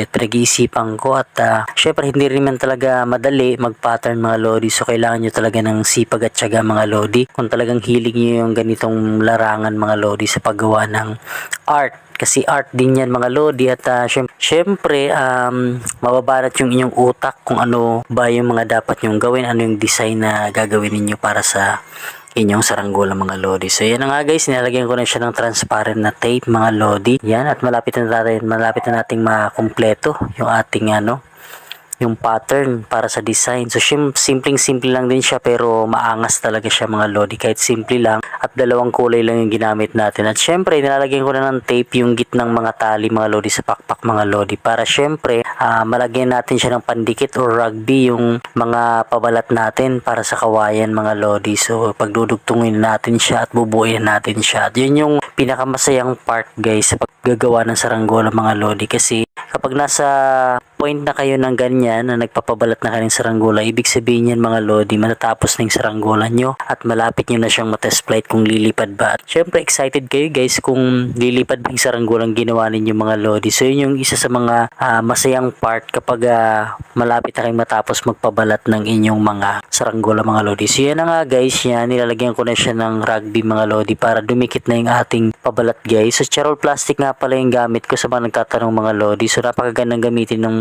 at pinag-iisipan ko at syempre hindi rin man talaga madali mag-pattern mga lodi, so kailangan nyo talaga ng sipag at tiyaga mga lodi kung talagang hilig nyo yung ganitong larangan mga lodi sa paggawa ng art. Kasi art din yan mga lodi at syempre mababarat yung inyong utak kung ano ba yung mga dapat nyong gawin, ano yung design na gagawin ninyo para sa inyong saranggola mga lodi. So yan na nga guys, nilalagyan ko na siya ng transparent na tape mga lodi. Yan, at malapit na nating makumpleto yung ating yung pattern para sa design. So simpleng-simple lang din siya pero maangas talaga siya mga lodi kahit simple lang at dalawang kulay lang yung ginamit natin. At syempre nilalagyan ko na ng tape yung gitnang mga tali mga lodi sa pakpak mga lodi para syempre malagyan natin siya ng pandikit or rugby yung mga pabalat natin para sa kawayan mga lodi. So pagdudugtungin natin siya at bubuuin natin siya. At yun yung pinakamasayang part guys sa paggagawa ng saranggola mga lodi, kasi kapag nasa point na kayo ng ganyan na nagpapabalat na kayong saranggola, ibig sabihin yan mga lodi, matatapos na yung saranggola nyo at malapit nyo na siyang matest flight kung lilipad ba. At syempre excited kayo guys kung lilipad ba yung saranggolang ginawa ninyo mga lodi. So yun yung isa sa mga masayang part kapag malapit na kayong matapos magpabalat ng inyong mga saranggola mga lodi. So yan na nga guys, yan, nilalagyan ko na siya ng rugby mga lodi para dumikit na yung ating pabalat guys. So charol plastic nga pala yung gamit ko sa mga nagtatanong mga lodi. So napakagandang gamitin ng